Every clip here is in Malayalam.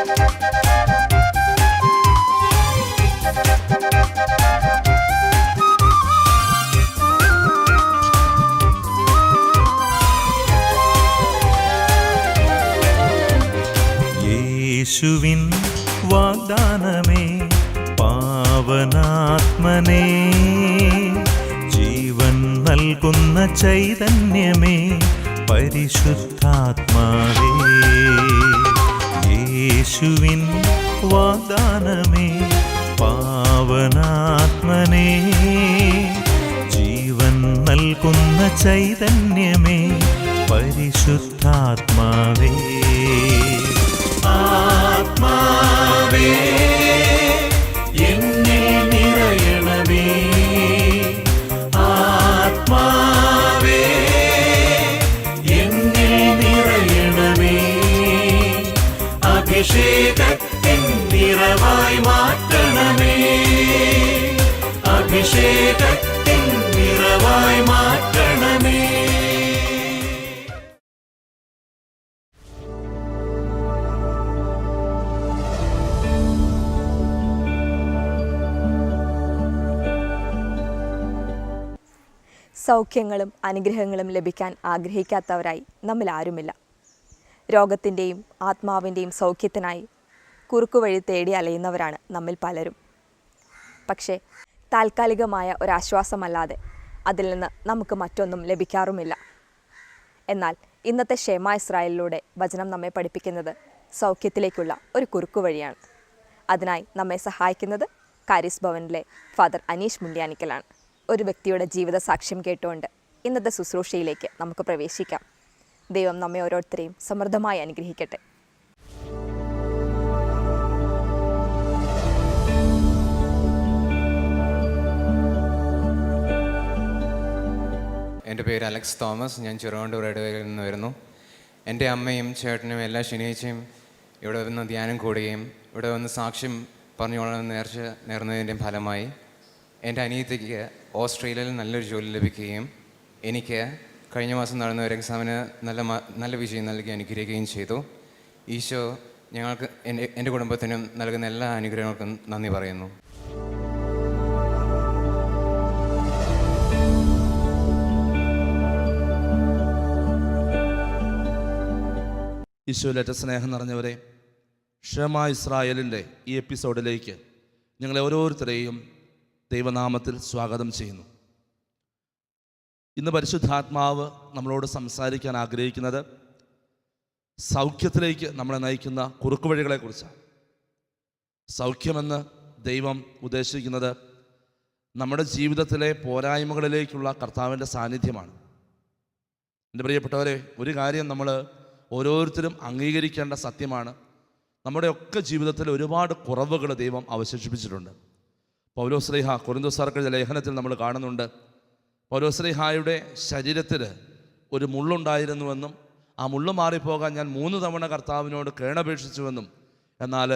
യേശുവിൻ വാഗ്ദാനമേ പാവനാത്മനേ, ജീവൻ നൽകുന്ന ചൈതന്യമേ പരിശുദ്ധാത്മാവേ. യേശുവിൻ വാഗ്ദാനമേ പാവനാത്മനേ, ജീവൻ നൽകുന്ന ചൈതന്യമേ പരിശുദ്ധാത്മാവേ. ആത്മാവേ എന്നിൽ നിറയണമേ, ആത്മാവേ എന്നിൽ നിറയണമേ, അഭിഷേകത്തിൻ നിറവായി മാറ്റണമേ, അഭിഷേകത്തിൻ നിറവായി മാറ്റണമേ. സൗഖ്യങ്ങളും അനുഗ്രഹങ്ങളും ലഭിക്കാൻ ആഗ്രഹിക്കാത്തവരായി നമ്മിൽ ആരുമില്ല. രോഗത്തിൻ്റെയും ആത്മാവിൻ്റെയും സൗഖ്യത്തിനായി കുറുക്കുവഴി തേടി അലയുന്നവരാണ് നമ്മിൽ പലരും. പക്ഷേ താൽക്കാലികമായ ഒരാശ്വാസമല്ലാതെ അതിൽ നിന്ന് നമുക്ക് മറ്റൊന്നും ലഭിക്കാറുമില്ല. എന്നാൽ ഇന്നത്തെ ഷേമ ഇസ്രായേലിലൂടെ വചനം നമ്മെ പഠിപ്പിക്കുന്നത് സൗഖ്യത്തിലേക്കുള്ള ഒരു കുറുക്കുവഴിയാണ്. അതിനായി നമ്മെ സഹായിക്കുന്നത് കാരിസ് ഭവനിലെ ഫാദർ അനീഷ് മുണ്ടിയാനിക്കലാണ്. ഒരു വ്യക്തിയുടെ ജീവിത സാക്ഷ്യം കേട്ടുകൊണ്ട് ഇന്നത്തെ ശുശ്രൂഷയിലേക്ക് നമുക്ക് പ്രവേശിക്കാം. ദൈവം നമ്മെ ഓരോരുത്തരെയും സമൃദ്ധമായി അനുഗ്രഹിക്കട്ടെ. എൻ്റെ പേര് അലക്സ് തോമസ്. ഞാൻ ചെറുവണ്ടൂർ ഇടവകയിൽ നിന്ന് വരുന്നു. എൻ്റെ അമ്മയും ചേട്ടനും എല്ലാ ശനിയാഴ്ചയും ഇവിടെ വന്ന് ധ്യാനം കൂടുകയും ഇവിടെ വന്ന് സാക്ഷ്യം പറഞ്ഞുകൊള്ളാൻ നേർന്നതിൻ്റെ ഫലമായി എൻ്റെ അനിയത്തിക്ക് ഓസ്ട്രേലിയയിൽ നല്ലൊരു ജോലി ലഭിക്കുകയും എനിക്ക് കഴിഞ്ഞ മാസം നടന്ന ഒരു എക്സാമിന് നല്ല വിജയം നൽകി അനുഗ്രഹിക്കുകയും ചെയ്തു. ഈശോ ഞങ്ങൾക്ക് എൻ്റെ കുടുംബത്തിനും നൽകുന്ന എല്ലാ അനുഗ്രഹങ്ങൾക്കും നന്ദി പറയുന്നു. ഈശോയിലേറ്റ സ്നേഹം നിറഞ്ഞവരെ, ഷേമ ഇസ്രായേലിൻ്റെ ഈ എപ്പിസോഡിലേക്ക് ഞങ്ങളെ ഓരോരുത്തരെയും ദൈവനാമത്തിൽ സ്വാഗതം ചെയ്യുന്നു. ഇന്ന് പരിശുദ്ധാത്മാവ് നമ്മളോട് സംസാരിക്കാൻ ആഗ്രഹിക്കുന്നത് സൗഖ്യത്തിലേക്ക് നമ്മളെ നയിക്കുന്ന കുറുക്കുവഴികളെക്കുറിച്ചാണ്. സൗഖ്യമെന്ന് ദൈവം ഉദ്ദേശിക്കുന്നത് നമ്മുടെ ജീവിതത്തിലെ പോരായ്മകളിലേക്കുള്ള കർത്താവിൻ്റെ സാന്നിധ്യമാണ്. എൻ്റെ പ്രിയപ്പെട്ടവരെ, ഒരു കാര്യം നമ്മൾ ഓരോരുത്തരും അംഗീകരിക്കേണ്ട സത്യമാണ്. നമ്മുടെയൊക്കെ ജീവിതത്തിൽ ഒരുപാട് കുറവുകൾ ദൈവം അവശേഷിപ്പിച്ചിട്ടുണ്ട്. പൗലോസ്ലീഹ കൊരിന്തോസ്യർക്കെഴുതിയ ലേഖനത്തിൽ നമ്മൾ കാണുന്നുണ്ട്, പൗലോസ്ലീഹായുടെ ശരീരത്തിൽ ഒരു മുള്ളുണ്ടായിരുന്നുവെന്നും ആ മുള്ളു മാറിപ്പോകാൻ ഞാൻ 3 തവണ കർത്താവിനോട് കേണപേക്ഷിച്ചുവെന്നും, എന്നാൽ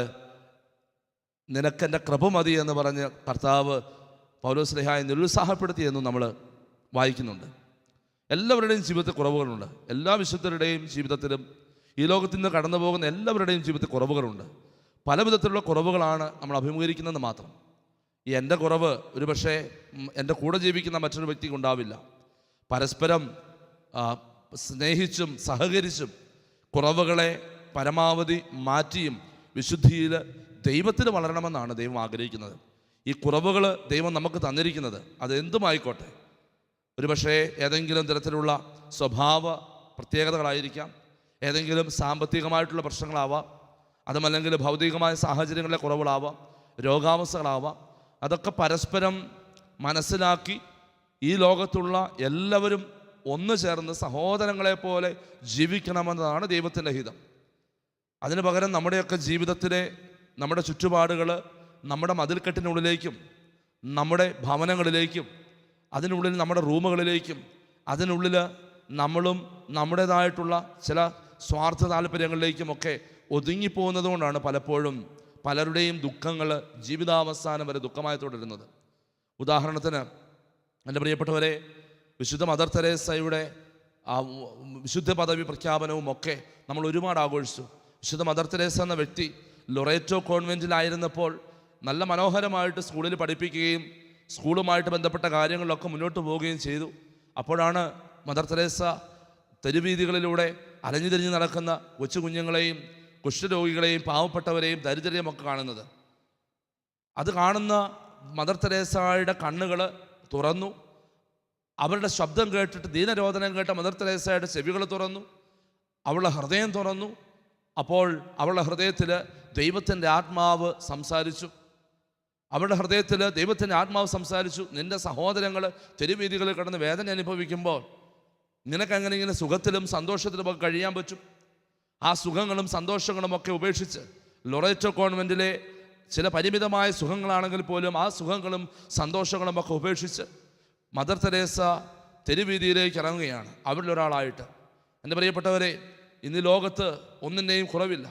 നിനക്കെൻ്റെ കൃപ മതി എന്ന് പറഞ്ഞ് കർത്താവ് പൗലോസ്ലീഹായെ നിരുത്സാഹപ്പെടുത്തിയെന്നും നമ്മൾ വായിക്കുന്നുണ്ട്. എല്ലാവരുടെയും ജീവിതത്തിൽ കുറവുകളുണ്ട്. എല്ലാ വിശുദ്ധരുടെയും ജീവിതത്തിലും ഈ ലോകത്തിൽ നിന്ന് കടന്നു പോകുന്ന എല്ലാവരുടെയും ജീവിതത്തിൽ കുറവുകളുണ്ട്. പല വിധത്തിലുള്ള കുറവുകളാണ് നമ്മൾ അഭിമുഖീകരിക്കുന്നത് മാത്രം. ഈ എൻ്റെ കുറവ് ഒരു പക്ഷേ എൻ്റെ കൂടെ ജീവിക്കുന്ന മറ്റൊരു വ്യക്തിക്ക് ഉണ്ടാവില്ല. പരസ്പരം സ്നേഹിച്ചും സഹകരിച്ചും കുറവുകളെ പരമാവധി മാറ്റിയും വിശുദ്ധിയിൽ ദൈവത്തിൽ വളരണമെന്നാണ് ദൈവം ആഗ്രഹിക്കുന്നത്. ഈ കുറവുകൾ ദൈവം നമുക്ക് തന്നിരിക്കുന്നത് അതെന്തുമായിക്കോട്ടെ, ഒരു പക്ഷേ ഏതെങ്കിലും തരത്തിലുള്ള സ്വഭാവ പ്രത്യേകതകളായിരിക്കാം, ഏതെങ്കിലും സാമ്പത്തികമായിട്ടുള്ള പ്രശ്നങ്ങളാവാം, അതുമല്ലെങ്കിൽ ഭൗതികമായ സാഹചര്യങ്ങളിലെ കുറവുകളാവാം, രോഗാവസ്ഥകളാവാം. അതൊക്കെ പരസ്പരം മനസ്സിലാക്കി ഈ ലോകത്തുള്ള എല്ലാവരും ഒന്നു ചേർന്ന് സഹോദരങ്ങളെപ്പോലെ ജീവിക്കണമെന്നതാണ് ദൈവത്തിൻ്റെ ഹിതം. അതിനു പകരം നമ്മുടെയൊക്കെ ജീവിതത്തിലെ നമ്മുടെ ചുറ്റുപാടുകൾ നമ്മുടെ മതിൽക്കെട്ടിനുള്ളിലേക്കും നമ്മുടെ ഭവനങ്ങളിലേക്കും അതിനുള്ളിൽ നമ്മുടെ റൂമുകളിലേക്കും അതിനുള്ളിൽ നമ്മളും നമ്മുടേതായിട്ടുള്ള ചില സ്വാർത്ഥ താല്പര്യങ്ങളിലേക്കുമൊക്കെ ഒതുങ്ങിപ്പോകുന്നത് കൊണ്ടാണ് പലപ്പോഴും പലരുടെയും ദുഃഖങ്ങൾ ജീവിതാവസാനം വരെ ദുഃഖമായി തുടരുന്നത്. ഉദാഹരണത്തിന് എൻ്റെ പ്രിയപ്പെട്ടവരെ, വിശുദ്ധ മദർ തെരേസയുടെ വിശുദ്ധ പദവി പ്രഖ്യാപനവും ഒക്കെ നമ്മൾ ഒരുപാട് ആഘോഷിച്ചു. വിശുദ്ധ മദർ തെരേസ എന്ന വ്യക്തി ലൊറേറ്റോ കോൺവെൻറ്റിലായിരുന്നപ്പോൾ നല്ല മനോഹരമായിട്ട് സ്കൂളിൽ പഠിപ്പിക്കുകയും സ്കൂളുമായിട്ട് ബന്ധപ്പെട്ട കാര്യങ്ങളിലൊക്കെ മുന്നോട്ട് പോവുകയും ചെയ്തു. അപ്പോഴാണ് മദർ തെരേസ തെരുവീതികളിലൂടെ അലഞ്ഞു തിരിഞ്ഞ് നടക്കുന്ന കൊച്ചു കുഞ്ഞുങ്ങളെയും കുഷ്ഠരോഗികളെയും പാവപ്പെട്ടവരെയും ദരിദ്രരെയും ഒക്കെ കാണുന്നത്. അത് കാണുന്ന മദർ തെരേസയുടെ കണ്ണുകൾ തുറന്നു. അവരുടെ ശബ്ദം കേട്ടിട്ട്, ദീനരോധനം കേട്ട മദർ തെരേസയുടെ ചെവികൾ തുറന്നു, അവളുടെ ഹൃദയം തുറന്നു. അപ്പോൾ അവളുടെ ഹൃദയത്തിൽ ദൈവത്തിൻ്റെ ആത്മാവ് സംസാരിച്ചു. അവളുടെ ഹൃദയത്തിൽ ദൈവത്തിൻ്റെ ആത്മാവ് സംസാരിച്ചു. നിൻ്റെ സഹോദരങ്ങൾ തെരുവീതികളിൽ കിടന്ന് വേദന അനുഭവിക്കുമ്പോൾ നിനക്കെങ്ങനെ ഇങ്ങനെ സുഖത്തിലും സന്തോഷത്തിലും ഒക്കെ കഴിയാൻ പറ്റും? ആ സുഖങ്ങളും സന്തോഷങ്ങളും ഒക്കെ ഉപേക്ഷിച്ച്, ലൊറേറ്റോ കോൺവെൻറ്റിലെ ചില പരിമിതമായ സുഖങ്ങളാണെങ്കിൽ പോലും ആ സുഖങ്ങളും സന്തോഷങ്ങളും ഒക്കെ ഉപേക്ഷിച്ച് മദർ തെരേസ തെരുവീതിയിലേക്ക് ഇറങ്ങുകയാണ്, അവരിലൊരാളായിട്ട്. എൻ്റെ പ്രിയപ്പെട്ടവരെ, ഇന്ന് ലോകത്ത് ഒന്നിൻ്റെയും കുറവില്ല.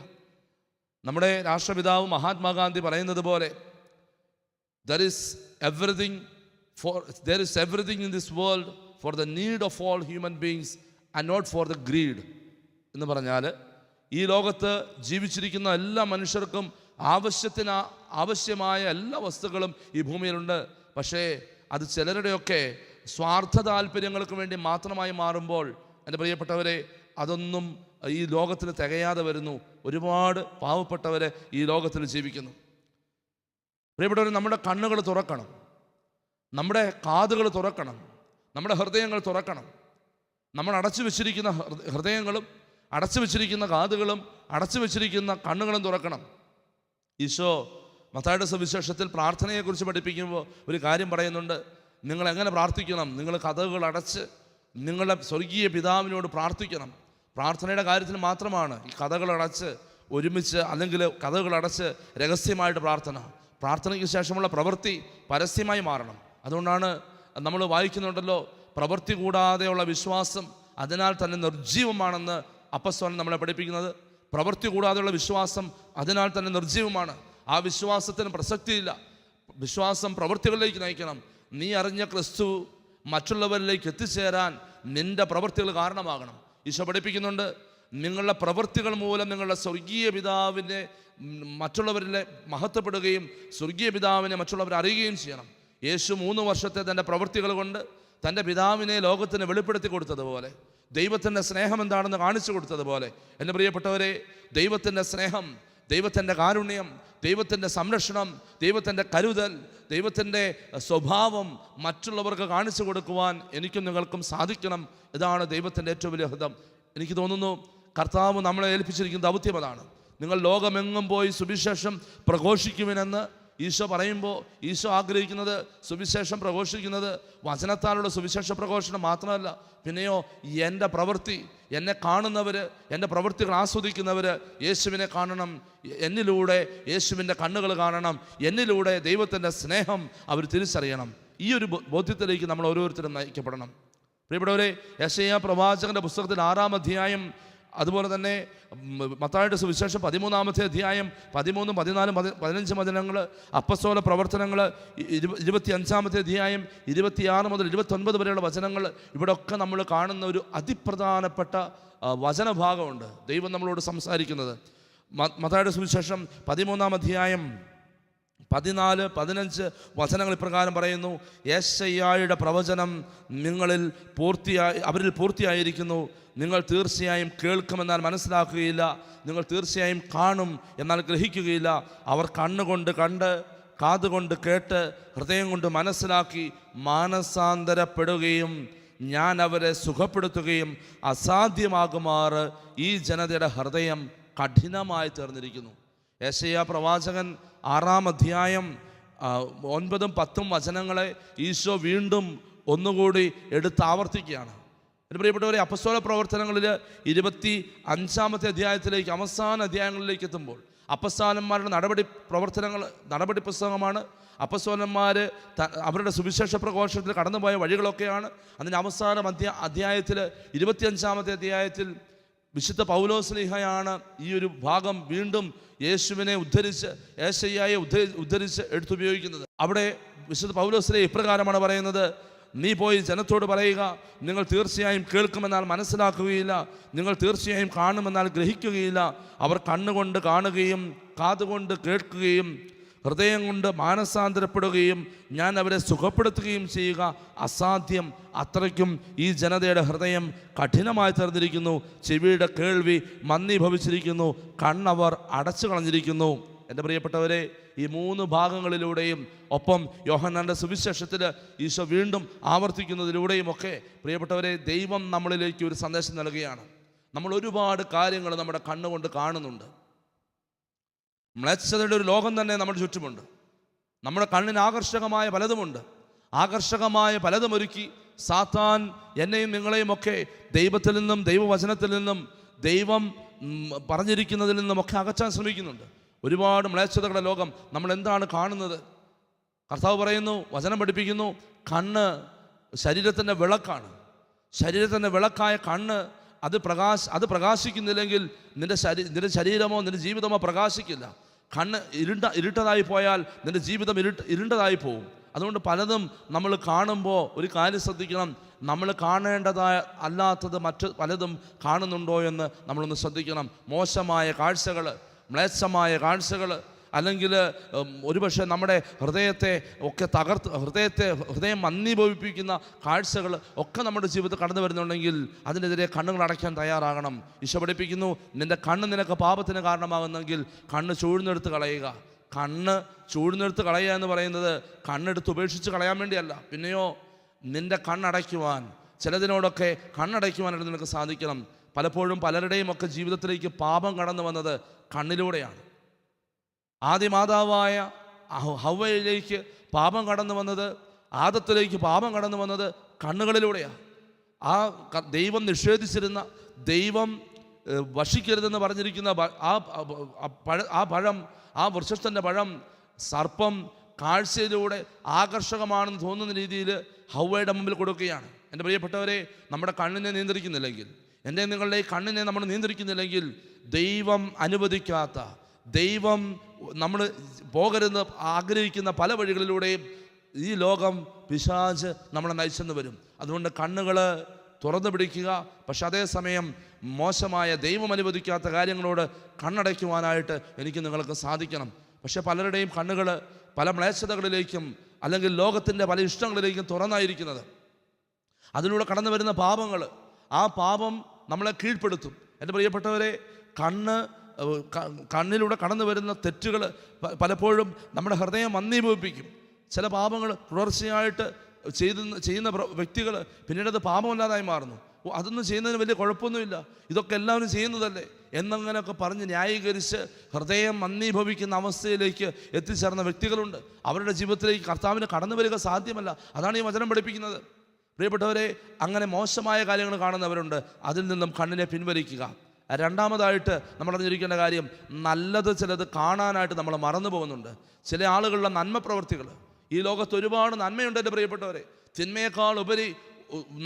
നമ്മുടെ രാഷ്ട്രപിതാവ് മഹാത്മാഗാന്ധി പറയുന്നത് പോലെ there is everything in this world for the need of all human beings and not for the greed. എന്ന് പറഞ്ഞാൽ ഈ ലോകത്ത് ജീവിച്ചിരിക്കുന്ന എല്ലാ മനുഷ്യർക്കും ആവശ്യമായ എല്ലാ വസ്തുക്കളും ഈ ഭൂമിയിലുണ്ട്. പക്ഷേ അത് ചിലരുടെയൊക്കെ സ്വാർത്ഥ താല്പര്യങ്ങൾക്ക് വേണ്ടി മാത്രമായി മാറുമ്പോൾ, എൻ്റെ പ്രിയപ്പെട്ടവരെ, അതൊന്നും ഈ ലോകത്തിന് തികയാതെ വരുന്നു. ഒരുപാട് പാവപ്പെട്ടവരെ ഈ ലോകത്തിൽ ജീവിക്കുന്നു. പ്രിയപ്പെട്ടവരെ, നമ്മുടെ കണ്ണുകൾ തുറക്കണം, നമ്മുടെ കാതുകൾ തുറക്കണം, നമ്മുടെ ഹൃദയങ്ങൾ തുറക്കണം. നമ്മൾ അടച്ചു വെച്ചിരിക്കുന്ന ഹൃദയങ്ങളും അടച്ചു വെച്ചിരിക്കുന്ന കാതുകളും അടച്ചു വെച്ചിരിക്കുന്ന കണ്ണുകളും തുറക്കണം. ഈശോ മത്തായിയുടെ സുവിശേഷത്തിൽ പ്രാർത്ഥനയെക്കുറിച്ച് പഠിപ്പിക്കുമ്പോൾ ഒരു കാര്യം പറയുന്നുണ്ട്. നിങ്ങൾ എങ്ങനെ പ്രാർത്ഥിക്കണം? നിങ്ങൾ കതകുകൾ അടച്ച് നിങ്ങളുടെ സ്വർഗീയ പിതാവിനോട് പ്രാർത്ഥിക്കണം. പ്രാർത്ഥനയുടെ കാര്യത്തിൽ മാത്രമാണ് ഈ കഥകളടച്ച് ഒരുമിച്ച്, അല്ലെങ്കിൽ കഥകളടച്ച് രഹസ്യമായിട്ട് പ്രാർത്ഥനയ്ക്ക് ശേഷമുള്ള പ്രവൃത്തി പരസ്യമായി മാറണം. അതുകൊണ്ടാണ് നമ്മൾ വായിക്കുന്നുണ്ടല്ലോ, പ്രവൃത്തി കൂടാതെയുള്ള വിശ്വാസം അതിനാൽ തന്നെ നിർജ്ജീവമാണെന്ന് അപ്പസ്തലൻ നമ്മളെ പഠിപ്പിക്കുന്നത്. പ്രവൃത്തി കൂടാതെയുള്ള വിശ്വാസം അതിനാൽ തന്നെ നിർജ്ജീവമാണ്. ആ വിശ്വാസത്തിന് പ്രസക്തിയില്ല. വിശ്വാസം പ്രവൃത്തികളിലേക്ക് നയിക്കണം. നീ അറിഞ്ഞ ക്രിസ്തു മറ്റുള്ളവരിലേക്ക് എത്തിച്ചേരാൻ നിന്റെ പ്രവൃത്തികൾ കാരണമാകണം. ഈശോ പഠിപ്പിക്കുന്നുണ്ട്, നിങ്ങളുടെ പ്രവൃത്തികൾ മൂലം നിങ്ങളുടെ സ്വർഗീയ പിതാവിനെ മറ്റുള്ളവരിലെ മഹത്വപ്പെടുകയും സ്വർഗീയ പിതാവിനെ മറ്റുള്ളവർ അറിയുകയും ചെയ്യണം. യേശു 3 വർഷത്തെ തൻ്റെ പ്രവൃത്തികൾ കൊണ്ട് തൻ്റെ പിതാവിനെ ലോകത്തിന് വെളിപ്പെടുത്തി കൊടുത്തതുപോലെ, ദൈവത്തിൻ്റെ സ്നേഹം എന്താണെന്ന് കാണിച്ചു കൊടുത്തതുപോലെ, എൻ്റെ പ്രിയപ്പെട്ടവരെ, ദൈവത്തിൻ്റെ സ്നേഹം, ദൈവത്തിൻ്റെ കാരുണ്യം, ദൈവത്തിൻ്റെ സംരക്ഷണം, ദൈവത്തിൻ്റെ കരുതൽ, ദൈവത്തിൻ്റെ സ്വഭാവം മറ്റുള്ളവർക്ക് കാണിച്ചു കൊടുക്കുവാൻ എനിക്കും നിങ്ങൾക്കും സാധിക്കണം. ഇതാണ് ദൈവത്തിൻ്റെ ഏറ്റവും വലിയ ഹിതം. എനിക്ക് തോന്നുന്നു കർത്താവ് നമ്മളെ ഏൽപ്പിച്ചിരിക്കുന്ന ദൗത്യം അതാണ്. നിങ്ങൾ ലോകമെങ്ങും പോയി സുവിശേഷം പ്രഘോഷിക്കുമെന്ന് ഈശോ പറയുമ്പോൾ ഈശോ ആഗ്രഹിക്കുന്നത് സുവിശേഷം പ്രഘോഷിക്കുന്നത് വചനത്താലുള്ള സുവിശേഷ പ്രഘോഷണം മാത്രമല്ല, പിന്നെയോ എൻ്റെ പ്രവൃത്തി, എന്നെ കാണുന്നവർ, എൻ്റെ പ്രവൃത്തികൾ ആസ്വദിക്കുന്നവർ യേശുവിനെ കാണണം, എന്നിലൂടെ യേശുവിൻ്റെ കണ്ണുകൾ കാണണം, എന്നിലൂടെ ദൈവത്തിൻ്റെ സ്നേഹം അവർ തിരിച്ചറിയണം. ഈ ഒരു ബോധ്യത്തിലേക്ക് നമ്മൾ ഓരോരുത്തരും നയിക്കപ്പെടണം. പ്രിയപ്പെട്ടവരെ, യെശയ്യാ പ്രവാചകന്റെ പുസ്തകത്തിൽ 6-ാം അധ്യായം, അതുപോലെ തന്നെ മത്തായിയുടെ സുവിശേഷം 13-ാമത്തെ അധ്യായം 13, 14, 15 വചനങ്ങൾ, അപ്പസ്തോല പ്രവർത്തനങ്ങൾ 25-ാമത്തെ അധ്യായം 26 മുതൽ 29 വരെയുള്ള വചനങ്ങൾ, ഇവിടെ ഒക്കെ നമ്മൾ കാണുന്ന ഒരു അതിപ്രധാനപ്പെട്ട വചനഭാഗമുണ്ട്. ദൈവം നമ്മളോട് സംസാരിക്കുന്നത്. മത്തായിയുടെ സുവിശേഷം 13-ാം അധ്യായം 14, 15 വചനങ്ങൾ ഇപ്രകാരം പറയുന്നു: യെശയ്യായുടെ പ്രവചനം അവരിൽ പൂർത്തിയായിരിക്കുന്നു. നിങ്ങൾ തീർച്ചയായും കേൾക്കുമെന്നാൽ മനസ്സിലാക്കുകയില്ല, നിങ്ങൾ തീർച്ചയായും കാണും എന്നാൽ ഗ്രഹിക്കുകയില്ല. അവർ കണ്ണുകൊണ്ട് കണ്ട്, കാതുകൊണ്ട് കേട്ട്, ഹൃദയം കൊണ്ട് മനസ്സിലാക്കി മാനസാന്തരപ്പെടുകയും ഞാൻ അവരെ സുഖപ്പെടുത്തുകയും അസാധ്യമാകുമാറ് ഈ ജനതയുടെ ഹൃദയം കഠിനമായി തീർന്നിരിക്കുന്നു. യെശയ്യാ പ്രവാചകൻ 6-ാം അധ്യായം 9, 10 വചനങ്ങളെ ഈശോ വീണ്ടും ഒന്നുകൂടി ആവർത്തിക്കുകയാണ്. എൻ്റെ പ്രിയപ്പെട്ടവരെ, അപ്പസ്തോല പ്രവർത്തനങ്ങളിൽ 25-ാമത്തെ അധ്യായത്തിലേക്ക്, അവസാന അധ്യായങ്ങളിലേക്ക് എത്തുമ്പോൾ അപ്പസ്തോലന്മാരുടെ നടപടി പുസ്തകമാണ്. അപ്പസ്തോലന്മാർ അവരുടെ സുവിശേഷ പ്രഘോഷണത്തിൽ കടന്നുപോയ വഴികളൊക്കെയാണ്. അതിൻ്റെ അവസാന അധ്യായത്തിൽ 25-ാമത്തെ അധ്യായത്തിൽ വിശുദ്ധ പൗലോസ്ലീഹയാണ് ഈ ഒരു ഭാഗം വീണ്ടും യേശുവിനെ ഉദ്ധരിച്ച്, യെശയ്യായെ ഉദ്ധരിച്ച് എടുത്തുപയോഗിക്കുന്നത്. അവിടെ വിശുദ്ധ പൗലോസ്ലീഹ ഇപ്രകാരമാണ് പറയുന്നത്: നീ പോയി ജനത്തോട് പറയുക, നിങ്ങൾ തീർച്ചയായും കേൾക്കുമെന്നാൽ മനസ്സിലാക്കുകയില്ല, നിങ്ങൾ തീർച്ചയായും കാണുമെന്നാൽ ഗ്രഹിക്കുകയില്ല. അവർ കണ്ണുകൊണ്ട് കാണുകയും കാതുകൊണ്ട് കേൾക്കുകയും ഹൃദയം കൊണ്ട് മാനസാന്തരപ്പെടുകയും ഞാൻ അവരെ സുഖപ്പെടുത്തുകയും ചെയ്യുക അസാധ്യം. അത്രയ്ക്കും ഈ ജനതയുടെ ഹൃദയം കഠിനമായി തീർന്നിരിക്കുന്നു. ചെവിയുടെ കേൾവി മന്ദീഭവിച്ചിരിക്കുന്നു, കണ്ണവർ അടച്ചു കളഞ്ഞിരിക്കുന്നു. എൻ്റെ പ്രിയപ്പെട്ടവരെ, ഈ 3 ഭാഗങ്ങളിലൂടെയും ഒപ്പം യോഹന്നാൻ്റെ സുവിശേഷത്തിൽ ഈശോ വീണ്ടും ആവർത്തിക്കുന്നതിലൂടെയും ഒക്കെ പ്രിയപ്പെട്ടവരെ, ദൈവം നമ്മളിലേക്ക് ഒരു സന്ദേശം നൽകുകയാണ്. നമ്മൾ ഒരുപാട് കാര്യങ്ങൾ നമ്മുടെ കണ്ണുകൊണ്ട് കാണുന്നുണ്ട്. മ്ലേച്ഛതയുടെ ഒരു ലോകം തന്നെ നമ്മുടെ ചുറ്റുമുണ്ട്. നമ്മുടെ കണ്ണിന് ആകർഷകമായ പലതുമുണ്ട്. ആകർഷകമായ പലതും ഒരുക്കി സാത്താൻ എന്നെയും നിങ്ങളെയും ഒക്കെ ദൈവത്തിൽ നിന്നും, ദൈവവചനത്തിൽ നിന്നും, ദൈവം പറഞ്ഞിരിക്കുന്നതിൽ നിന്നുമൊക്കെ അകറ്റാൻ ശ്രമിക്കുന്നുണ്ട്. ഒരുപാട് മ്ലേച്ഛതകളുടെ ലോകം. നമ്മൾ എന്താണ് കാണുന്നത്? കർത്താവ് പറയുന്നു, വചനം പഠിപ്പിക്കുന്നു, കണ്ണ് ശരീരത്തിൻ്റെ വിളക്കാണ്. ശരീരത്തിൻ്റെ വിളക്കായ കണ്ണ് അത് പ്രകാശിക്കുന്നില്ലെങ്കിൽ നിന്റെ ശരീരമോ നിന്റെ ജീവിതമോ പ്രകാശിക്കില്ല. കണ്ണ് ഇരുട്ടതായി പോയാൽ നിന്റെ ജീവിതം ഇരുണ്ടതായി പോകും. അതുകൊണ്ട് പലതും നമ്മൾ കാണുമ്പോൾ ഒരു കാര്യം ശ്രദ്ധിക്കണം, നമ്മൾ കാണേണ്ടതായ അല്ലാത്തത് മറ്റ് പലതും കാണുന്നുണ്ടോ എന്ന് നമ്മളൊന്ന് ശ്രദ്ധിക്കണം. മോശമായ കാഴ്ചകൾ, മ്ലേച്ഛമായ കാഴ്ചകൾ, അല്ലെങ്കിൽ ഒരുപക്ഷെ നമ്മുടെ ഹൃദയത്തെ ഒക്കെ ഹൃദയം മന്ദീഭവിപ്പിക്കുന്ന കാഴ്ചകൾ ഒക്കെ നമ്മുടെ ജീവിതത്തിൽ കടന്നു വരുന്നുണ്ടെങ്കിൽ അതിനെതിരെ കണ്ണുകൾ അടയ്ക്കാൻ തയ്യാറാകണം. ഈശോ പഠിപ്പിക്കുന്നു, നിൻ്റെ കണ്ണ് നിനക്ക് പാപത്തിന് കാരണമാകുന്നെങ്കിൽ കണ്ണ് ചൂഴ്ന്നെടുത്ത് കളയുക. കണ്ണ് ചൂഴ്ന്നെടുത്ത് കളയുക എന്ന് പറയുന്നത് കണ്ണെടുത്ത് ഉപേക്ഷിച്ച് കളയാൻ വേണ്ടിയല്ല. പിന്നെയോ നിൻ്റെ കണ്ണടയ്ക്കുവാൻ, ചിലതിനോടൊക്കെ കണ്ണടയ്ക്കുവാനായിട്ട് നിനക്ക് സാധിക്കണം. പലപ്പോഴും പലരുടെയും ഒക്കെ ജീവിതത്തിലേക്ക് പാപം കടന്നു വന്നത് കണ്ണിലൂടെയാണ്. ആദിമാതാവായ ഹവ്വയിലേക്ക് പാപം കടന്നു വന്നത്, ആദത്തിലേക്ക് പാപം കടന്നു വന്നത് കണ്ണുകളിലൂടെയാണ്. ദൈവം നിഷേധിച്ചിരുന്ന, ദൈവം വശിക്കരുതെന്ന് പറഞ്ഞിരിക്കുന്ന ആ പഴം, ആ വൃക്ഷത്തിൻ്റെ പഴം സർപ്പം കാഴ്ചയിലൂടെ ആകർഷകമാണെന്ന് തോന്നുന്ന രീതിയിൽ ഹവ്വയുടെ മുമ്പിൽ കൊടുക്കുകയാണ്. എൻ്റെ പ്രിയപ്പെട്ടവരെ, നമ്മുടെ കണ്ണിനെ നിയന്ത്രിക്കുന്നില്ലെങ്കിൽ, എൻ്റെ നിങ്ങളുടെ ഈ കണ്ണിനെ നമ്മൾ നിയന്ത്രിക്കുന്നില്ലെങ്കിൽ, ദൈവം അനുവദിക്കാത്ത, ദൈവം നമ്മൾ പോകരുതെന്ന് ആഗ്രഹിക്കുന്ന പല വഴികളിലൂടെയും ഈ ലോകം, പിശാച് നമ്മളെ നയിച്ചെന്ന് വരും. അതുകൊണ്ട് കണ്ണുകൾ തുറന്നു പിടിക്കുക. പക്ഷെ അതേസമയം മോശമായ, ദൈവം അനുവദിക്കാത്ത കാര്യങ്ങളോട് കണ്ണടയ്ക്കുവാനായിട്ട് എനിക്ക് നിങ്ങൾക്ക് സാധിക്കണം. പക്ഷെ പലരുടെയും കണ്ണുകൾ പല മ്ലേച്ഛതകളിലേക്കും അല്ലെങ്കിൽ ലോകത്തിൻ്റെ പല ഇഷ്ടങ്ങളിലേക്കും തുറന്നായിരിക്കുന്നത്. അതിലൂടെ കടന്നു വരുന്ന പാപങ്ങൾ, ആ പാപം നമ്മളെ കീഴ്പ്പെടുത്തും. എൻ്റെ പ്രിയപ്പെട്ടവരെ, കണ്ണിലൂടെ കടന്നു വരുന്ന തെറ്റുകൾ പലപ്പോഴും നമ്മുടെ ഹൃദയം മന്ദീഭവിപ്പിക്കും. ചില പാപങ്ങൾ തുടർച്ചയായിട്ട് ചെയ്യുന്ന വ്യക്തികൾ പിന്നീട് അത് പാപമല്ലാതായി മാറുന്നു. അതൊന്നും ചെയ്യുന്നതിന് വലിയ കുഴപ്പമൊന്നുമില്ല, ഇതൊക്കെ എല്ലാവരും ചെയ്യുന്നതല്ലേ എന്നങ്ങനെയൊക്കെ പറഞ്ഞ് ന്യായീകരിച്ച് ഹൃദയം മന്ദീഭവിക്കുന്ന അവസ്ഥയിലേക്ക് എത്തിച്ചേർന്ന വ്യക്തികളുണ്ട്. അവരുടെ ജീവിതത്തിലേക്ക് കർത്താവിന് കടന്നു വരിക സാധ്യമല്ല. അതാണ് ഈ വചനം പഠിപ്പിക്കുന്നത്. പ്രിയപ്പെട്ടവരെ, അങ്ങനെ മോശമായ കാര്യങ്ങൾ കാണുന്നവരുണ്ട്. അതിൽ നിന്നും കണ്ണിനെ പിൻവലിക്കുക. രണ്ടാമതായിട്ട് നമ്മൾ അറിഞ്ഞിരിക്കേണ്ട കാര്യം, നല്ലത് ചിലത് കാണാനായിട്ട് നമ്മൾ മറന്നു പോകുന്നുണ്ട്. ചില ആളുകളുടെ നന്മ പ്രവൃത്തികൾ, ഈ ലോകത്ത് ഒരുപാട് നന്മയുണ്ട് എൻ്റെ പ്രിയപ്പെട്ടവരെ. തിന്മയേക്കാൾ ഉപരി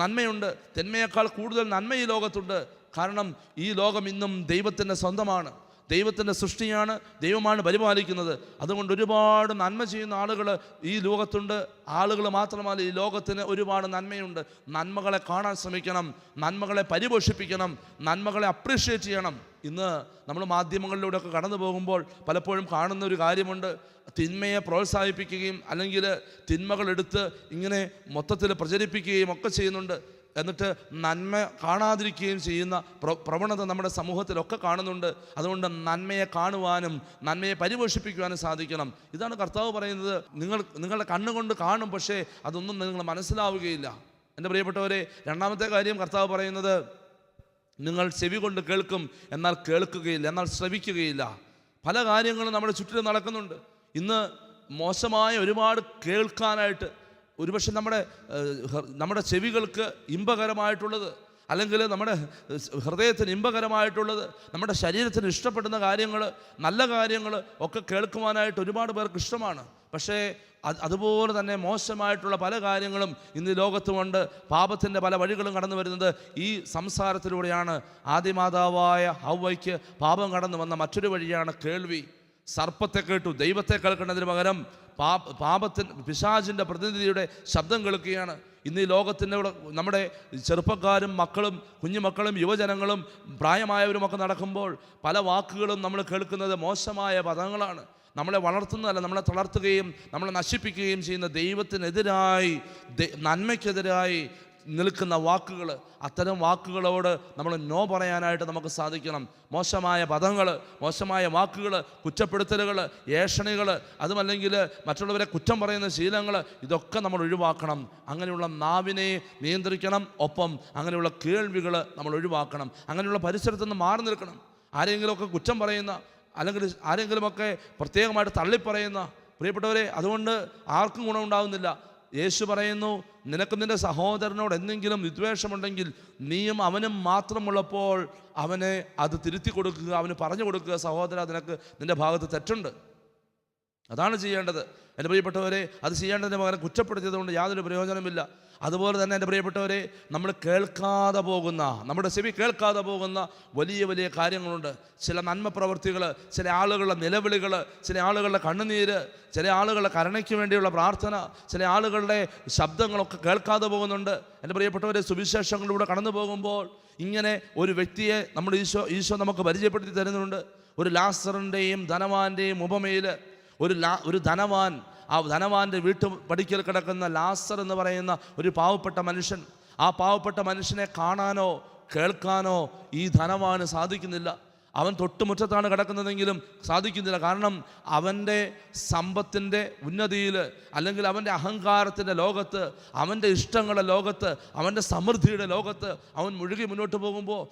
നന്മയുണ്ട്, തിന്മയേക്കാൾ കൂടുതൽ നന്മ ഈ ലോകത്തുണ്ട്. കാരണം ഈ ലോകം ഇന്നും ദൈവത്തിൻ്റെ സ്വന്തമാണ്, ദൈവത്തിൻ്റെ സൃഷ്ടിയാണ്, ദൈവമാണ് പരിപാലിക്കുന്നത്. അതുകൊണ്ട് ഒരുപാട് നന്മ ചെയ്യുന്ന ആളുകൾ ഈ ലോകത്തുണ്ട്. ആളുകൾ മാത്രമല്ല, ഈ ലോകത്തിന് ഒരുപാട് നന്മയുണ്ട്. നന്മകളെ കാണാൻ ശ്രമിക്കണം, നന്മകളെ പരിപോഷിപ്പിക്കണം, നന്മകളെ അപ്രീഷിയേറ്റ് ചെയ്യണം. ഇന്ന് നമ്മൾ മാധ്യമങ്ങളിലൂടെയൊക്കെ കടന്നു പോകുമ്പോൾ പലപ്പോഴും കാണുന്ന ഒരു കാര്യമുണ്ട്, തിന്മയെ പ്രോത്സാഹിപ്പിക്കുകയും അല്ലെങ്കിൽ തിന്മകളെടുത്ത് ഇങ്ങനെ മൊത്തത്തിൽ പ്രചരിപ്പിക്കുകയും ഒക്കെ ചെയ്യുന്നുണ്ട്. എന്നിട്ട് നന്മ കാണാതിരിക്കുകയും ചെയ്യുന്ന പ്രവണത നമ്മുടെ സമൂഹത്തിലൊക്കെ കാണുന്നുണ്ട്. അതുകൊണ്ട് നന്മയെ കാണുവാനും നന്മയെ പരിപോഷിപ്പിക്കുവാനും സാധിക്കണം. ഇതാണ് കർത്താവ് പറയുന്നത്. നിങ്ങളുടെ കണ്ണുകൊണ്ട് കാണും, പക്ഷേ അതൊന്നും നിങ്ങൾ മനസ്സിലാവുകയില്ല. എൻ്റെ പ്രിയപ്പെട്ടവരെ, രണ്ടാമത്തെ കാര്യം കർത്താവ് പറയുന്നത്, നിങ്ങൾ ചെവി കൊണ്ട് കേൾക്കും, എന്നാൽ കേൾക്കുകയില്ല, എന്നാൽ ശ്രവിക്കുകയില്ല. പല കാര്യങ്ങളും നമ്മുടെ ചുറ്റിലും നടക്കുന്നുണ്ട്. ഇന്ന് മോശമായ ഒരുപാട് കേൾക്കാനായിട്ട്, ഒരുപക്ഷെ നമ്മുടെ ചെവികൾക്ക് ഇമ്പകരമായിട്ടുള്ളത്, അല്ലെങ്കിൽ നമ്മുടെ ഹൃദയത്തിന് ഇമ്പകരമായിട്ടുള്ളത്, നമ്മുടെ ശരീരത്തിന് ഇഷ്ടപ്പെടുന്ന കാര്യങ്ങൾ, നല്ല കാര്യങ്ങൾ ഒക്കെ കേൾക്കുവാനായിട്ട് ഒരുപാട് പേർക്ക് ഇഷ്ടമാണ്. പക്ഷേ അതുപോലെ തന്നെ മോശമായിട്ടുള്ള പല കാര്യങ്ങളും ഇന്ന് ലോകത്തുമുണ്ട്. പാപത്തിൻ്റെ പല വഴികളും കടന്നു വരുന്നത് ഈ സംസാരത്തിലൂടെയാണ്. ആദിമാതാവായ ഹവ്വയ്ക്ക് പാപം കടന്നു വന്ന മറ്റൊരു വഴിയാണ് കേൾവി. സർപ്പത്തെ കേട്ടു, ദൈവത്തെ കേൾക്കുന്നതിന് പകരം പിശാചിൻ്റെ പ്രതിനിധിയുടെ ശബ്ദം കേൾക്കുകയാണ്. ഇന്ന് ഈ ലോകത്തിൻ്റെ നമ്മുടെ ചെറുപ്പക്കാരും മക്കളും കുഞ്ഞുമക്കളും യുവജനങ്ങളും പ്രായമായവരുമൊക്കെ നടക്കുമ്പോൾ പല വാക്കുകളും നമ്മൾ കേൾക്കുന്നത് മോശമായ പദങ്ങളാണ്. നമ്മളെ വളർത്തുന്നതല്ല, നമ്മളെ തളർത്തുകയും നമ്മളെ നശിപ്പിക്കുകയും ചെയ്യുന്ന ദൈവത്തിനെതിരായി, നന്മയ്ക്കെതിരായി നിൽക്കുന്ന വാക്കുകൾ. അത്തരം വാക്കുകളോട് നമ്മൾ നോ പറയാനായിട്ട് നമുക്ക് സാധിക്കണം. മോശമായ പദങ്ങൾ, മോശമായ വാക്കുകൾ, കുറ്റപ്പെടുത്തലുകൾ, ഏഷണികൾ, അതുമല്ലെങ്കിൽ മറ്റുള്ളവരെ കുറ്റം പറയുന്ന ശീലങ്ങൾ, ഇതൊക്കെ നമ്മൾ ഒഴിവാക്കണം. അങ്ങനെയുള്ള നാവിനെ നിയന്ത്രിക്കണം. ഒപ്പം അങ്ങനെയുള്ള കേൾവികൾ നമ്മൾ ഒഴിവാക്കണം. അങ്ങനെയുള്ള പരിസരത്തു നിന്ന് മാറി നിൽക്കണം. ആരെങ്കിലുമൊക്കെ കുറ്റം പറയുന്ന, അല്ലെങ്കിൽ ആരെങ്കിലുമൊക്കെ പ്രത്യേകമായിട്ട് തള്ളിപ്പറയുന്ന പ്രിയപ്പെട്ടവരെ, അതുകൊണ്ട് ആർക്കും ഗുണമുണ്ടാകുന്നില്ല. യേശു പറയുന്നു, നിനക്ക് നിൻ്റെ സഹോദരനോട് എന്തെങ്കിലും വിദ്വേഷമുണ്ടെങ്കിൽ നീയും അവനും മാത്രമുള്ളപ്പോൾ അവനെ അത് തിരുത്തി കൊടുക്കുക, അവന് പറഞ്ഞു കൊടുക്കുക, സഹോദര നിനക്ക് നിൻ്റെ ഭാഗത്ത് തെറ്റുണ്ട്. അതാണ് ചെയ്യേണ്ടത്. എൻ്റെ പ്രിയപ്പെട്ടവരെ, അത് ചെയ്യേണ്ടതിന് പകരം കുറ്റപ്പെടുത്തിയതുകൊണ്ട് യാതൊരു പ്രയോജനമില്ല. അതുപോലെ തന്നെ എൻ്റെ പ്രിയപ്പെട്ടവരെ, നമ്മൾ കേൾക്കാതെ പോകുന്ന, നമ്മുടെ ചെവി കേൾക്കാതെ പോകുന്ന വലിയ വലിയ കാര്യങ്ങളുണ്ട്. ചില നന്മ പ്രവൃത്തികൾ, ചില ആളുകളുടെ നിലവിളികൾ, ചില ആളുകളുടെ കണ്ണുനീര്, ചില ആളുകളുടെ കരുണയ്ക്ക് വേണ്ടിയുള്ള പ്രാർത്ഥന, ചില ആളുകളുടെ ശബ്ദങ്ങളൊക്കെ കേൾക്കാതെ പോകുന്നുണ്ട്. എൻ്റെ പ്രിയപ്പെട്ടവരെ, സുവിശേഷങ്ങളിലൂടെ കടന്നു പോകുമ്പോൾ ഇങ്ങനെ ഒരു വ്യക്തിയെ നമ്മുടെ ഈശോ നമുക്ക് പരിചയപ്പെടുത്തി തരുന്നുണ്ട്. ഒരു ലാസറിൻ്റെയും ധനവാന്റെയും ഉപമയിൽ ഒരു ധനവാൻ, ആ ധനവാന്റെ പടിക്കൽ കിടക്കുന്ന ലാസർ എന്ന് പറയുന്ന ഒരു പാവപ്പെട്ട മനുഷ്യൻ, ആ പാവപ്പെട്ട മനുഷ്യനെ കാണാനോ കേൾക്കാനോ ഈ ധനവാന് സാധിക്കുന്നില്ല. അവൻ തൊട്ടുമുറ്റത്താണ് കിടക്കുന്നതെങ്കിലും സാധിക്കുന്നില്ല. കാരണം അവൻ്റെ സമ്പത്തിൻ്റെ ഉന്നതിയിൽ, അല്ലെങ്കിൽ അവൻ്റെ അഹങ്കാരത്തിൻ്റെ ലോകത്ത്, അവൻ്റെ ഇഷ്ടങ്ങളുടെ ലോകത്ത്, അവൻ്റെ സമൃദ്ധിയുടെ ലോകത്ത് അവൻ മുഴുകി മുന്നോട്ട് പോകുമ്പോൾ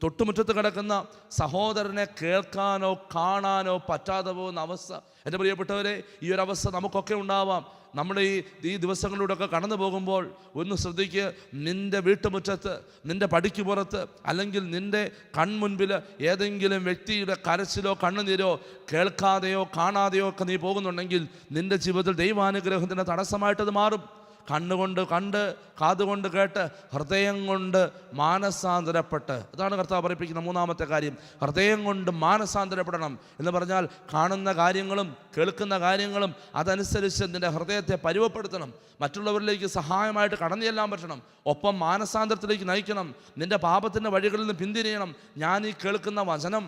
തൊട്ടുമുറ്റത്ത് കിടക്കുന്ന സഹോദരനെ കേൾക്കാനോ കാണാനോ പറ്റാതെ പോകുന്ന അവസ്ഥ. എൻ്റെ പ്രിയപ്പെട്ടവരെ, ഈ ഒരു അവസ്ഥ നമുക്കൊക്കെ ഉണ്ടാവാം. നമ്മുടെ ഈ ദിവസങ്ങളിലൂടെയൊക്കെ കടന്നു പോകുമ്പോൾ ഒന്ന് ശ്രദ്ധിക്കുക. നിൻ്റെ വീട്ടുമുറ്റത്ത്, നിൻ്റെ പടിക്ക് പുറത്ത്, അല്ലെങ്കിൽ നിൻ്റെ കൺമുൻപിൽ ഏതെങ്കിലും വ്യക്തിയുടെ കരച്ചിലോ കണ്ണുനീരോ കേൾക്കാതെയോ കാണാതെയോ ഒക്കെ നീ പോകുന്നുണ്ടെങ്കിൽ നിൻ്റെ ജീവിതത്തിൽ ദൈവാനുഗ്രഹത്തിൻ്റെ തടസ്സമായിട്ടത് മാറും. കണ്ണുകൊണ്ട് കണ്ട്, കാതുകൊണ്ട് കേട്ട്, ഹൃദയം കൊണ്ട് മാനസാന്തരപ്പെട്ട്, അതാണ് കർത്താവ് പഠിപ്പിക്കുന്ന മൂന്നാമത്തെ കാര്യം. ഹൃദയം കൊണ്ട് മാനസാന്തരപ്പെടണം എന്ന് പറഞ്ഞാൽ കാണുന്ന കാര്യങ്ങളും കേൾക്കുന്ന കാര്യങ്ങളും അതനുസരിച്ച് നിൻ്റെ ഹൃദയത്തെ പരുവപ്പെടുത്തണം. മറ്റുള്ളവരിലേക്ക് സഹായമായിട്ട് കടന്നു ചെല്ലാൻ പറ്റണം. ഒപ്പം മാനസാന്തരത്തിലേക്ക് നയിക്കണം. നിൻ്റെ പാപത്തിൻ്റെ വഴികളിൽ നിന്ന് പിന്തിരിയണം. ഞാൻ ഈ കേൾക്കുന്ന വചനം,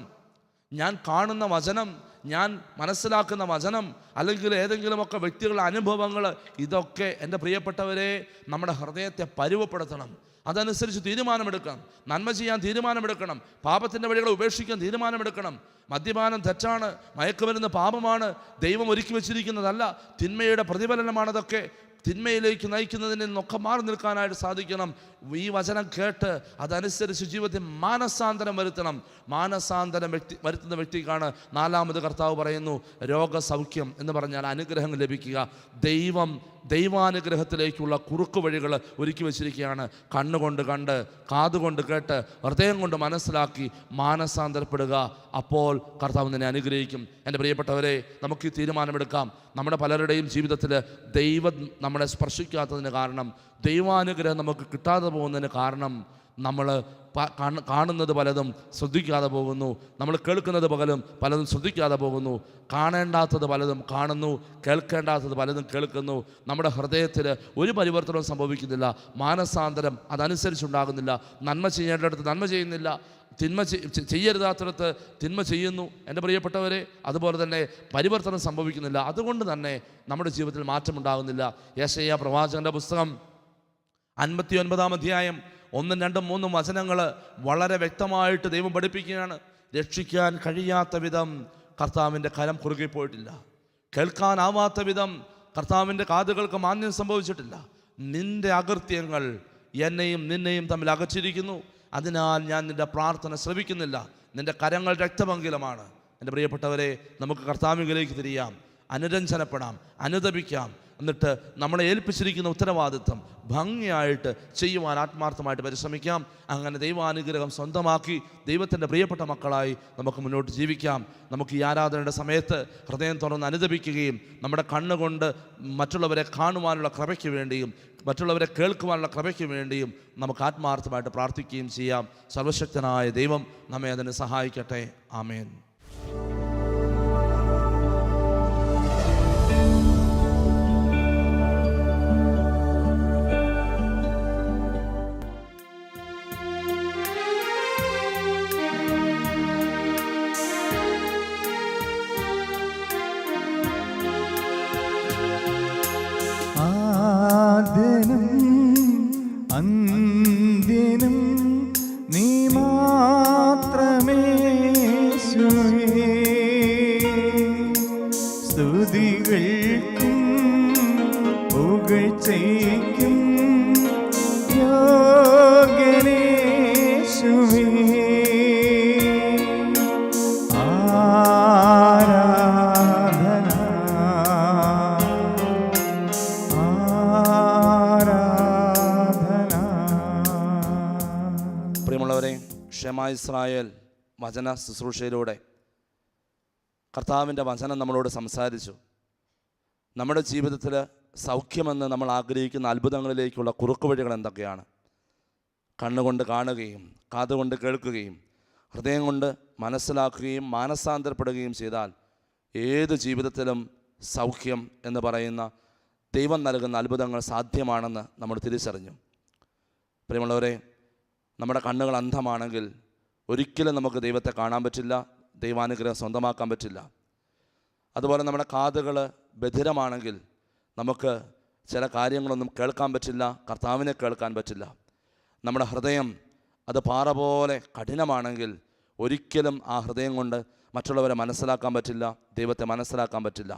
ഞാൻ കാണുന്ന വചനം, ഞാൻ മനസ്സിലാക്കുന്ന വചനം, അല്ലെങ്കിൽ ഏതെങ്കിലുമൊക്കെ വ്യക്തികളുടെ അനുഭവങ്ങൾ, ഇതൊക്കെ എൻ്റെ പ്രിയപ്പെട്ടവരെ നമ്മുടെ ഹൃദയത്തെ പരുവപ്പെടുത്തണം. അതനുസരിച്ച് തീരുമാനമെടുക്കണം. നന്മ ചെയ്യാൻ തീരുമാനമെടുക്കണം. പാപത്തിൻ്റെ വഴികളെ ഉപേക്ഷിക്കാൻ തീരുമാനമെടുക്കണം. മദ്യപാനം തെറ്റാണ്, മയക്കുമരുന്ന് പാപമാണ്, ദൈവം ഒരുക്കി വെച്ചിരിക്കുന്നതല്ല, തിന്മയുടെ പ്രതിഫലനമാണതൊക്കെ. തിന്മയിലേക്ക് നയിക്കുന്നതിൽ നിന്നൊക്കെ മാറി നിൽക്കാനായിട്ട് സാധിക്കണം. ഈ വചനം കേട്ട് അതനുസരിച്ച് ജീവിതത്തിൽ മാനസാന്തരം വരുത്തണം. മാനസാന്തരം വരുത്തുന്ന വ്യക്തിക്കാണ് നാലാമത് കർത്താവ് പറയുന്നു രോഗസൗഖ്യം എന്ന് പറഞ്ഞാൽ അനുഗ്രഹം ലഭിക്കുക. ദൈവാനുഗ്രഹത്തിലേക്കുള്ള കുറുക്കു വഴികൾ ഒരുക്കി വച്ചിരിക്കുകയാണ്. കണ്ണുകൊണ്ട് കണ്ട്, കാതുകൊണ്ട് കേട്ട്, ഹൃദയം കൊണ്ട് മനസ്സിലാക്കി മാനസാന്തരപ്പെടുക. അപ്പോൾ കർത്താവ് നിന്നെ അനുഗ്രഹിക്കും. എൻ്റെ പ്രിയപ്പെട്ടവരെ, നമുക്ക് ഈ തീരുമാനമെടുക്കാം. നമ്മുടെ പലരുടെയും ജീവിതത്തിൽ ദൈവം നമ്മളെ സ്പർശിക്കാത്തതിന് കാരണം, ദൈവാനുഗ്രഹം നമുക്ക് കിട്ടാതെ പോകുന്നതിന് കാരണം, നമ്മൾ കാണുന്നത് പലതും ശ്രദ്ധിക്കാതെ പോകുന്നു, നമ്മൾ കേൾക്കുന്നത് പലതും ശ്രദ്ധിക്കാതെ പോകുന്നു, കാണേണ്ടാത്തത് പലതും കാണുന്നു, കേൾക്കേണ്ടാത്തത് പലതും കേൾക്കുന്നു. നമ്മുടെ ഹൃദയത്തിൽ ഒരു പരിവർത്തനവും സംഭവിക്കുന്നില്ല. മാനസാന്തരം അതനുസരിച്ചുണ്ടാകുന്നില്ല. നന്മ ചെയ്യേണ്ടിടത്ത് നന്മ ചെയ്യുന്നില്ല, തിന്മ ചെയ്യരുതാത്തിടത്ത് തിന്മ ചെയ്യുന്നു. എൻ്റെ പ്രിയപ്പെട്ടവരെ, അതുപോലെ തന്നെ പരിവർത്തനം സംഭവിക്കുന്നില്ല. അതുകൊണ്ട് തന്നെ നമ്മുടെ ജീവിതത്തിൽ മാറ്റമുണ്ടാകുന്നില്ല. യെശയ്യാ പ്രവാചകൻ്റെ പുസ്തകം 59 അധ്യായം 1, 2, 3 വചനങ്ങൾ വളരെ വ്യക്തമായിട്ട് ദൈവം പഠിപ്പിക്കുകയാണ്. രക്ഷിക്കാൻ കഴിയാത്ത വിധം കർത്താവിൻ്റെ കരം കുറുകെ പോയിട്ടില്ല. കേൾക്കാനാവാത്ത വിധം കർത്താവിൻ്റെ കാതുകൾക്ക് മാന്യം സംഭവിച്ചിട്ടില്ല. നിന്റെ അകൃത്യങ്ങൾ എന്നെയും നിന്നെയും തമ്മിൽ അകച്ചിരിക്കുന്നു. അതിനാൽ ഞാൻ നിന്റെ പ്രാർത്ഥന ശ്രവിക്കുന്നില്ല. നിന്റെ കരങ്ങൾ രക്തപങ്കിലമാണ്. എൻ്റെ പ്രിയപ്പെട്ടവരെ, നമുക്ക് കർത്താവിലേക്ക് തിരിയാം, അനുരഞ്ജനപ്പെടാം, അനുതപിക്കാം. എന്നിട്ട് നമ്മളെ ഏൽപ്പിച്ചിരിക്കുന്ന ഉത്തരവാദിത്വം ഭംഗിയായിട്ട് ചെയ്യുവാൻ ആത്മാർത്ഥമായിട്ട് പരിശ്രമിക്കാം. അങ്ങനെ ദൈവാനുഗ്രഹം സ്വന്തമാക്കി ദൈവത്തിൻ്റെ പ്രിയപ്പെട്ട മക്കളായി നമുക്ക് മുന്നോട്ട് ജീവിക്കാം. നമുക്ക് ഈ ആരാധനയുടെ സമയത്ത് ഹൃദയം തുറന്ന് അനുദപിക്കുകയും നമ്മുടെ കണ്ണുകൊണ്ട് മറ്റുള്ളവരെ കാണുവാനുള്ള കൃപയ്ക്ക് വേണ്ടിയും മറ്റുള്ളവരെ കേൾക്കുവാനുള്ള കൃപയ്ക്ക് വേണ്ടിയും നമുക്ക് ആത്മാർത്ഥമായിട്ട് പ്രാർത്ഥിക്കുകയും ചെയ്യാം. സർവശക്തനായ ദൈവം നമ്മെ അതിന് സഹായിക്കട്ടെ. ആമേൻ. പ്രിയമുള്ളവരെ, ഷെമാ ഇസ്രായേൽ വചന ശുശ്രൂഷയിലൂടെ കർത്താവിൻ്റെ വചനം നമ്മളോട് സംസാരിച്ചു. നമ്മുടെ ജീവിതത്തിൽ സൗഖ്യമെന്ന് നമ്മൾ ആഗ്രഹിക്കുന്ന അത്ഭുതങ്ങളിലേക്കുള്ള കുറുക്കുവഴികൾ എന്തൊക്കെയാണ്? കണ്ണുകൊണ്ട് കാണുകയും കാതുകൊണ്ട് കേൾക്കുകയും ഹൃദയം കൊണ്ട് മനസ്സിലാക്കുകയും മാനസാന്തരപ്പെടുകയും ചെയ്താൽ ഏത് ജീവിതത്തിലും സൗഖ്യം എന്ന് പറയുന്ന ദൈവം നൽകുന്ന അത്ഭുതങ്ങൾ സാധ്യമാണെന്ന് നമ്മൾ തിരിച്ചറിഞ്ഞു. പ്രിയമുള്ളവരെ, നമ്മുടെ കണ്ണുകൾ അന്ധമാണെങ്കിൽ ഒരിക്കലും നമുക്ക് ദൈവത്തെ കാണാൻ പറ്റില്ല, ദൈവാനുഗ്രഹം സ്വന്തമാക്കാൻ പറ്റില്ല. അതുപോലെ നമ്മുടെ കാതുകൾ ബധിരമാണെങ്കിൽ നമുക്ക് ചില കാര്യങ്ങളൊന്നും കേൾക്കാൻ പറ്റില്ല, കർത്താവിനെ കേൾക്കാൻ പറ്റില്ല. നമ്മുടെ ഹൃദയം അത് പാറ പോലെ കഠിനമാണെങ്കിൽ ഒരിക്കലും ആ ഹൃദയം കൊണ്ട് മറ്റുള്ളവരെ മനസ്സിലാക്കാൻ പറ്റില്ല, ദൈവത്തെ മനസ്സിലാക്കാൻ പറ്റില്ല.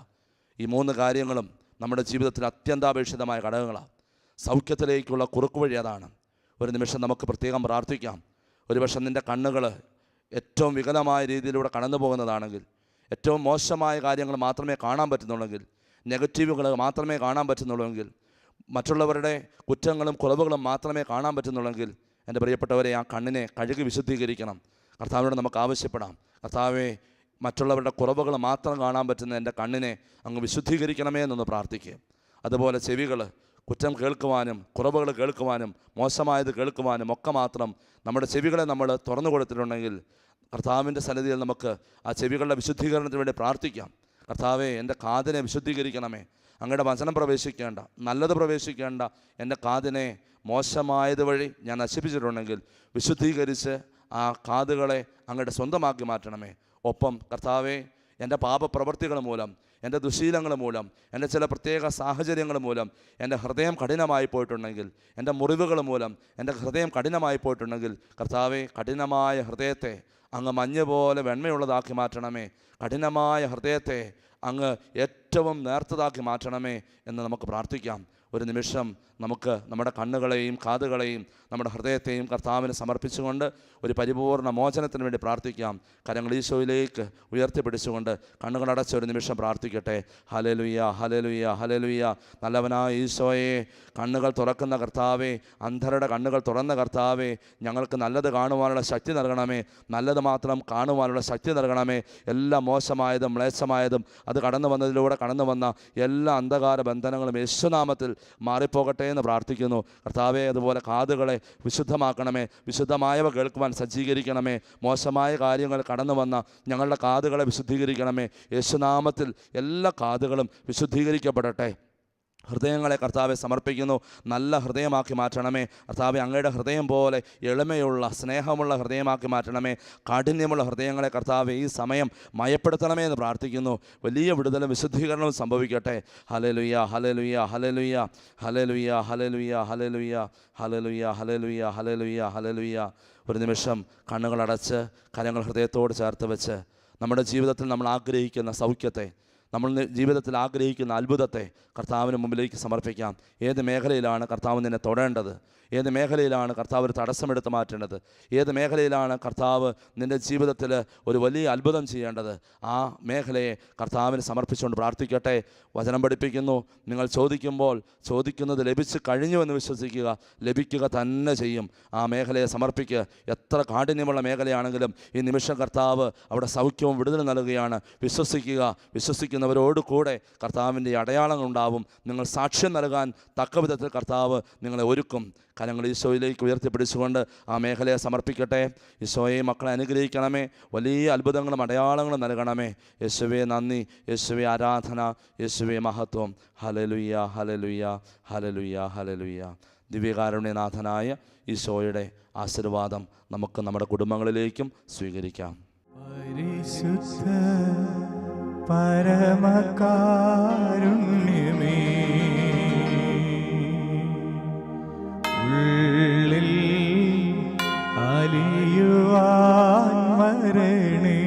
ഈ 3 കാര്യങ്ങളും നമ്മുടെ ജീവിതത്തിൽ അത്യന്താപേക്ഷിതമായ ഘടകങ്ങളാണ്. സൗഖ്യത്തിലേക്കുള്ള കുറുക്കുവഴി അതാണ്. ഒരു നിമിഷം നമുക്ക് പ്രത്യേകം പ്രാർത്ഥിക്കാം. ഒരുപക്ഷെ നിൻ്റെ കണ്ണുകൾ ഏറ്റവും വികലമായ രീതിയിലൂടെ കടന്നു പോകുന്നതാണെങ്കിൽ, ഏറ്റവും മോശമായ കാര്യങ്ങൾ മാത്രമേ കാണാൻ പറ്റുന്നുള്ളെങ്കിൽ, നെഗറ്റീവുകൾ മാത്രമേ കാണാൻ പറ്റുന്നുള്ളെങ്കിൽ, മറ്റുള്ളവരുടെ കുറ്റങ്ങളും കുറവുകളും മാത്രമേ കാണാൻ പറ്റുന്നുള്ളെങ്കിൽ, എൻ്റെ പ്രിയപ്പെട്ടവരെ, ആ കണ്ണിനെ കഴുകി വിശുദ്ധീകരിക്കണം. കർത്താവിനോട് നമുക്ക് ആവശ്യപ്പെടാം, കർത്താവേ, മറ്റുള്ളവരുടെ കുറവുകൾ മാത്രം കാണാൻ പറ്റുന്ന എൻ്റെ കണ്ണിനെ അങ്ങ് വിശുദ്ധീകരിക്കണമേ എന്നൊന്ന് പ്രാർത്ഥിക്കുക. അതുപോലെ ചെവികൾ കുറ്റം കേൾക്കുവാനും കുറവുകൾ കേൾക്കുവാനും മോശമായത് കേൾക്കുവാനും ഒക്കെ മാത്രം നമ്മുടെ ചെവികളെ നമ്മൾ തുറന്നു കൊടുത്തിട്ടുണ്ടെങ്കിൽ കർത്താവിൻ്റെ സന്നിധിയിൽ നമുക്ക് ആ ചെവികളുടെ വിശുദ്ധീകരണത്തിന് വേണ്ടി പ്രാർത്ഥിക്കാം. കർത്താവേ, എൻ്റെ കാതിനെ വിശുദ്ധീകരിക്കണമേ. അങ്ങയുടെ വചനം പ്രവേശിക്കേണ്ട, നല്ലത് പ്രവേശിക്കേണ്ട എൻ്റെ കാതിനെ മോശമായത് വഴി ഞാൻ നശിപ്പിച്ചിട്ടുണ്ടെങ്കിൽ വിശുദ്ധീകരിച്ച് ആ കാതുകളെ അങ്ങയുടെ സ്വന്തമാക്കി മാറ്റണമേ. ഒപ്പം കർത്താവേ, എൻ്റെ പാപപ്രവൃത്തികൾ മൂലം, എൻ്റെ ദുശീലങ്ങൾ മൂലം, എൻ്റെ ചില പ്രത്യേക സാഹചര്യങ്ങൾ മൂലം എൻ്റെ ഹൃദയം കഠിനമായി പോയിട്ടുണ്ടെങ്കിൽ, എൻ്റെ മുറിവുകൾ മൂലം എൻ്റെ ഹൃദയം കഠിനമായി പോയിട്ടുണ്ടെങ്കിൽ, കർത്താവേ, കഠിനമായ ഹൃദയത്തെ അങ്ങ് മഞ്ഞ് പോലെ വെണ്മയുള്ളതാക്കി മാറ്റണമേ. കഠിനമായ ഹൃദയത്തെ അങ്ങ് ഏറ്റവും നേർത്തതാക്കി മാറ്റണമേ എന്ന് നമുക്ക് പ്രാർത്ഥിക്കാം. ഒരു നിമിഷം നമുക്ക് നമ്മുടെ കണ്ണുകളെയും കാതുകളെയും നമ്മുടെ ഹൃദയത്തെയും കർത്താവിന് സമർപ്പിച്ചുകൊണ്ട് ഒരു പരിപൂർണ്ണ മോചനത്തിന് വേണ്ടി പ്രാർത്ഥിക്കാം. കരങ്ങൾ ഈശോയിലേക്ക് ഉയർത്തിപ്പിടിച്ചുകൊണ്ട് കണ്ണുകളടച്ച ഒരു നിമിഷം പ്രാർത്ഥിക്കട്ടെ. ഹല്ലേലൂയ, ഹല്ലേലൂയ, ഹല്ലേലൂയ. നല്ലവനായ ഈശോയെ, കണ്ണുകൾ തുറക്കുന്ന കർത്താവേ, അന്ധരുടെ കണ്ണുകൾ തുറന്ന കർത്താവേ, ഞങ്ങൾക്ക് നല്ലത് കാണുവാനുള്ള ശക്തി നൽകണമേ. നല്ലത് മാത്രം കാണുവാനുള്ള ശക്തി നൽകണമേ. എല്ലാ മോശമായതും മ്ലേച്ഛമായതും അത് കടന്നു വന്നതിലൂടെ കടന്നു വന്ന എല്ലാ അന്ധകാര ബന്ധനങ്ങളും യേശുനാമത്തിൽ മാറിപ്പോകട്ടെ എന്ന് പ്രാർത്ഥിക്കുന്നു. കർത്താവേ, അതുപോലെ കാതുകളെ വിശുദ്ധമാക്കണമേ. വിശുദ്ധമായവ കേൾക്കുവാൻ സജ്ജീകരിക്കണമേ. മോശമായ കാര്യങ്ങൾ കടന്നു വന്ന ഞങ്ങളുടെ കാതുകളെ വിശുദ്ധീകരിക്കണമേ. യേശുനാമത്തിൽ എല്ലാ കാതുകളും വിശുദ്ധീകരിക്കപ്പെടട്ടെ. ഹൃദയങ്ങളെ കർത്താവെ സമർപ്പിക്കുന്നു. നല്ല ഹൃദയമാക്കി മാറ്റണമേ. കർത്താവെ, അങ്ങയുടെ ഹൃദയം പോലെ എളിമയുള്ള സ്നേഹമുള്ള ഹൃദയമാക്കി മാറ്റണമേ. കാഠിന്യമുള്ള ഹൃദയങ്ങളെ കർത്താവെ ഈ സമയം മയപ്പെടുത്തണമേ എന്ന് പ്രാർത്ഥിക്കുന്നു. വലിയ വിടുതലും വിശുദ്ധീകരണവും സംഭവിക്കട്ടെ. ഹല്ലേലൂയ, ഹല്ലേലൂയ, ഹല്ലേലൂയ, ഹല്ലേലൂയ, ഹല്ലേലൂയ, ഹല്ലേലൂയ, ഹല്ലേലൂയ, ഹല്ലേലൂയ, ഹല്ലേലൂയ, ഹല്ലേലൂയ. ഒരു നിമിഷം കണ്ണുകളടച്ച് കരങ്ങൾ ഹൃദയത്തോട് ചേർത്ത് വെച്ച് നമ്മുടെ ജീവിതത്തിൽ നമ്മൾ ആഗ്രഹിക്കുന്ന സൗഖ്യത്തെ, നമ്മൾ ജീവിതത്തിൽ ആഗ്രഹിക്കുന്ന അത്ഭുതത്തെ കർത്താവിന് മുമ്പിലേക്ക് സമർപ്പിക്കാം. ഏത് മേഖലയിലാണ് കർത്താവ് നിന്നെ തൊടേണ്ടത്? ഏത് മേഖലയിലാണ് കർത്താവ് ഒരു തടസ്സമെടുത്ത് മാറ്റേണ്ടത്? ഏത് മേഖലയിലാണ് കർത്താവ് നിൻ്റെ ജീവിതത്തിൽ ഒരു വലിയ അത്ഭുതം ചെയ്യേണ്ടത്? ആ മേഖലയെ കർത്താവിന് സമർപ്പിച്ചുകൊണ്ട് പ്രാർത്ഥിക്കട്ടെ. വചനം പഠിപ്പിക്കുന്നു, നിങ്ങൾ ചോദിക്കുമ്പോൾ ചോദിക്കുന്നത് ലഭിച്ച് കഴിഞ്ഞുവെന്ന് വിശ്വസിക്കുക, ലഭിക്കുക തന്നെ ചെയ്യും. ആ മേഖലയെ സമർപ്പിക്കുക. എത്ര കാഠിന്യമുള്ള മേഖലയാണെങ്കിലും ഈ നിമിഷം കർത്താവ് അവിടെ സൗഖ്യവും വിടുതലും നൽകുകയാണ്. വിശ്വസിക്കുക. വിശ്വസിക്കുന്നവരോട് കൂടെ കർത്താവിൻ്റെ അടയാളങ്ങളുണ്ടാവും. നിങ്ങൾ സാക്ഷ്യം നൽകാൻ തക്ക വിധത്തിൽ കർത്താവ് നിങ്ങളെ ഒരുക്കും. കരങ്ങൾ ഈശോയിലേക്ക് ഉയർത്തിപ്പിടിച്ചുകൊണ്ട് ആ മേഖലയെ സമർപ്പിക്കട്ടെ. ഈശോയെ, മക്കളെ അനുഗ്രഹിക്കണമേ. വലിയ അത്ഭുതങ്ങളും അടയാളങ്ങളും നൽകണമേ. യേശുവേ നന്ദി, യേശുവേ ആരാധന, യേശുവേ മഹത്വം. ഹല്ലേലൂയ, ഹല്ലേലൂയ, ഹല്ലേലൂയ, ഹല്ലേലൂയ. ദിവ്യകാരുണ്യനാഥനായ ഈശോയുടെ ആശീർവാദം നമുക്ക് നമ്മുടെ കുടുംബങ്ങളിലേക്കും സ്വീകരിക്കാം. പരിശുദ്ധ പരമകാരുണ്യമേ, ഉള്ളിൽ അലിയുവാൻ വരണേ.